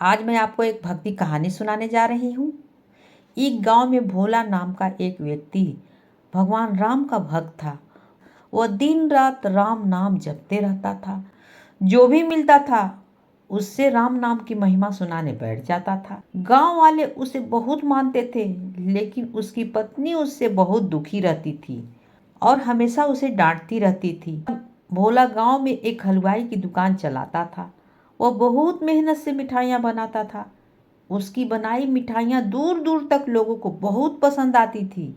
आज मैं आपको एक भक्ति कहानी सुनाने जा रही हूँ। एक गांव में भोला नाम का एक व्यक्ति भगवान राम का भक्त था। वह दिन रात राम नाम जपते रहता था। जो भी मिलता था उससे राम नाम की महिमा सुनाने बैठ जाता था। गांव वाले उसे बहुत मानते थे, लेकिन उसकी पत्नी उससे बहुत दुखी रहती थी और हमेशा उसे डांटती रहती थी। भोला गांव में एक हलवाई की दुकान चलाता था। वह बहुत मेहनत से मिठाइयाँ बनाता था। उसकी बनाई मिठाइयाँ दूर दूर तक लोगों को बहुत पसंद आती थी।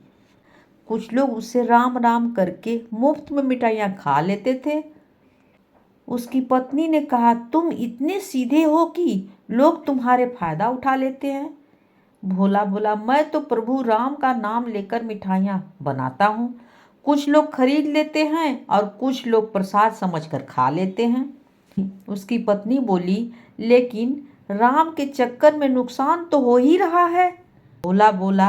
कुछ लोग उससे राम राम करके मुफ्त में मिठाइयाँ खा लेते थे। उसकी पत्नी ने कहा, तुम इतने सीधे हो कि लोग तुम्हारे फायदा उठा लेते हैं। भोला बोला, मैं तो प्रभु राम का नाम लेकर मिठाइयाँ बनाता हूँ। कुछ लोग खरीद लेते हैं और कुछ लोग प्रसाद समझकर खा लेते हैं। उसकी पत्नी बोली, लेकिन राम के चक्कर में नुकसान तो हो ही रहा है। भोला बोला,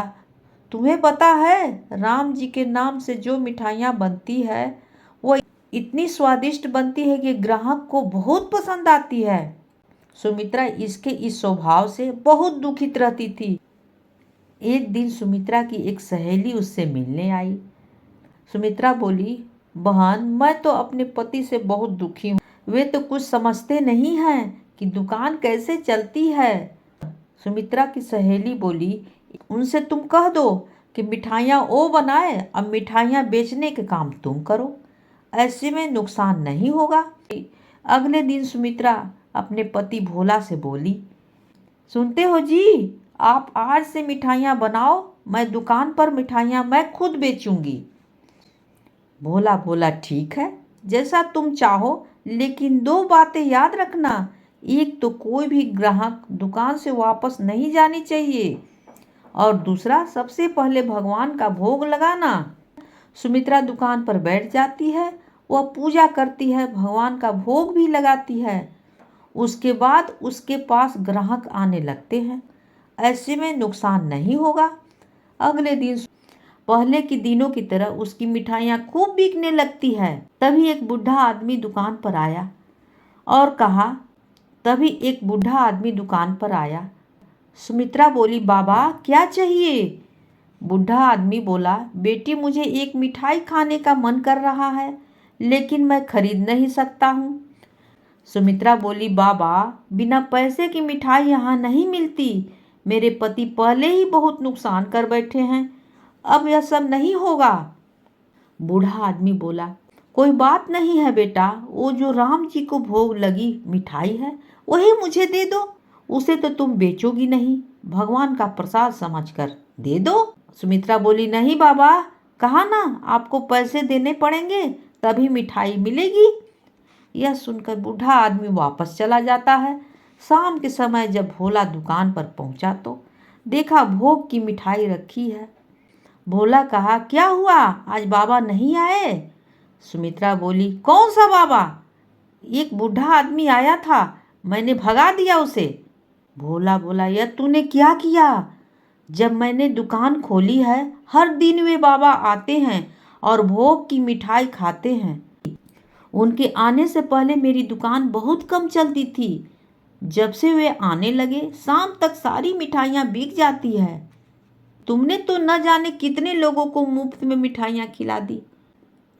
तुम्हें पता है राम जी के नाम से जो मिठाइयाँ बनती है वो इतनी स्वादिष्ट बनती है कि ग्राहक को बहुत पसंद आती है। सुमित्रा इसके इस स्वभाव से बहुत दुखित रहती थी। एक दिन सुमित्रा की एक सहेली उससे मिलने आई। सुमित्रा बोली, बहन, मैं तो अपने पति से बहुत दुखी हूँ। वे तो कुछ समझते नहीं हैं कि दुकान कैसे चलती है। सुमित्रा की सहेली बोली, उनसे तुम कह दो कि मिठाइयाँ वो बनाए और मिठाइयाँ बेचने के काम तुम करो। ऐसे में नुकसान नहीं होगा। अगले दिन सुमित्रा अपने पति भोला से बोली, सुनते हो जी, आप आज से मिठाइयाँ बनाओ, मैं दुकान पर मिठाइयाँ मैं खुद बेचूंगी। भोला बोला, ठीक है, जैसा तुम चाहो, लेकिन दो बातें याद रखना। एक तो कोई भी ग्राहक दुकान से वापस नहीं जानी चाहिए और दूसरा सबसे पहले भगवान का भोग लगाना। सुमित्रा दुकान पर बैठ जाती है। वह पूजा करती है, भगवान का भोग भी लगाती है। उसके बाद उसके पास ग्राहक आने लगते हैं। ऐसे में नुकसान नहीं होगा। अगले दिन पहले के दिनों की तरह उसकी मिठाइयाँ खूब बिकने लगती है। तभी एक बूढ़ा आदमी दुकान पर आया और कहा सुमित्रा बोली, बाबा क्या चाहिए? बूढ़ा आदमी बोला, बेटी, मुझे एक मिठाई खाने का मन कर रहा है, लेकिन मैं खरीद नहीं सकता हूँ। सुमित्रा बोली, बाबा, बिना पैसे की मिठाई यहाँ नहीं मिलती। मेरे पति पहले ही बहुत नुकसान कर बैठे हैं, अब यह सब नहीं होगा। बूढ़ा आदमी बोला, कोई बात नहीं है बेटा, वो जो राम जी को भोग लगी मिठाई है वही मुझे दे दो। उसे तो तुम बेचोगी नहीं, भगवान का प्रसाद समझकर दे दो। सुमित्रा बोली, नहीं बाबा, कहा ना आपको पैसे देने पड़ेंगे तभी मिठाई मिलेगी। यह सुनकर बूढ़ा आदमी वापस चला जाता है। शाम के समय जब भोला दुकान पर पहुंचा तो देखा भोग की मिठाई रखी है। भोला कहा, क्या हुआ, आज बाबा नहीं आए? सुमित्रा बोली, कौन सा बाबा? एक बूढ़ा आदमी आया था, मैंने भगा दिया उसे। भोला बोला, यह तूने क्या किया? जब मैंने दुकान खोली है हर दिन वे बाबा आते हैं और भोग की मिठाई खाते हैं। उनके आने से पहले मेरी दुकान बहुत कम चलती थी। जब से वे आने लगे शाम तक सारी मिठाइयाँ बिक जाती है। तुमने तो न जाने कितने लोगों को मुफ्त में मिठाइयाँ खिला दी।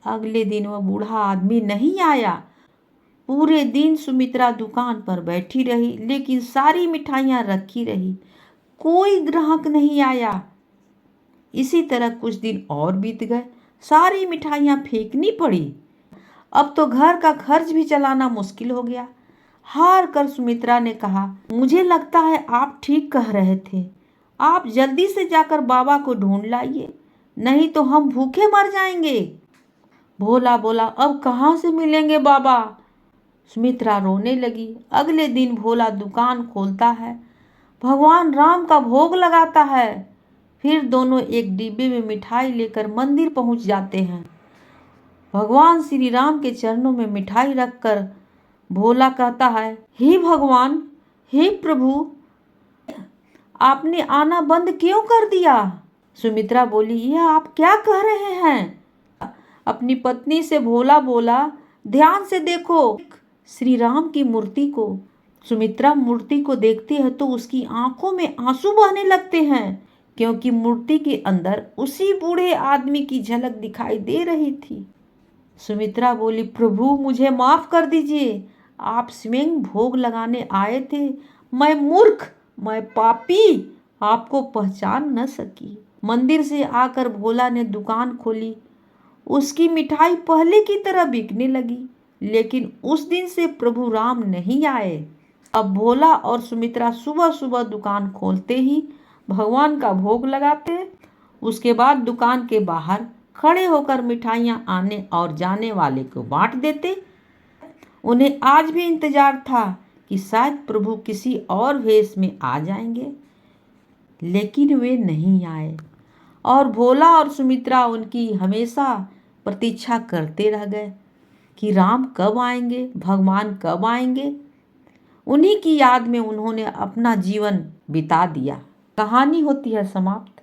अगले दिन वह बूढ़ा आदमी नहीं आया। पूरे दिन सुमित्रा दुकान पर बैठी रही, लेकिन सारी मिठाइयाँ रखी रही। कोई ग्राहक नहीं आया। इसी तरह कुछ दिन और बीत गए। सारी मिठाइयाँ फेंकनी पड़ी। अब तो घर का खर्च भी चलाना मुश्किल हो गया। हार कर सुमित्रा ने कहा, मुझे लगता है आप ठीक कह रहे थे। आप जल्दी से जाकर बाबा को ढूंढ लाइए, नहीं तो हम भूखे मर जाएंगे। भोला बोला, अब कहाँ से मिलेंगे बाबा? सुमित्रा रोने लगी। अगले दिन भोला दुकान खोलता है, भगवान राम का भोग लगाता है। फिर दोनों एक डिब्बे में मिठाई लेकर मंदिर पहुंच जाते हैं। भगवान श्री राम के चरणों में मिठाई रखकर भोला कहता है, हे भगवान, हे प्रभु, आपने आना बंद क्यों कर दिया? सुमित्रा बोली, यह आप क्या कह रहे हैं? अपनी पत्नी से भोला बोला, ध्यान से देखो श्री राम की मूर्ति को। सुमित्रा मूर्ति को देखती है तो उसकी आंखों में आंसू बहने लगते हैं, क्योंकि मूर्ति के अंदर उसी बूढ़े आदमी की झलक दिखाई दे रही थी। सुमित्रा बोली, प्रभु मुझे माफ कर दीजिए, आप स्वयं भोग लगाने आए थे। मैं मूर्ख, मैं पापी आपको पहचान न सकी। मंदिर से आकर भोला ने दुकान खोली। उसकी मिठाई पहले की तरह बिकने लगी, लेकिन उस दिन से प्रभु राम नहीं आए। अब भोला और सुमित्रा सुबह सुबह दुकान खोलते ही भगवान का भोग लगाते, उसके बाद दुकान के बाहर खड़े होकर मिठाइयाँ आने और जाने वाले को बांट देते। उन्हें आज भी इंतजार था कि शायद प्रभु किसी और वेश में आ जाएंगे, लेकिन वे नहीं आए और भोला और सुमित्रा उनकी हमेशा प्रतीक्षा करते रह गए कि राम कब आएंगे, भगवान कब आएंगे। उन्हीं की याद में उन्होंने अपना जीवन बिता दिया। कहानी होती है समाप्त।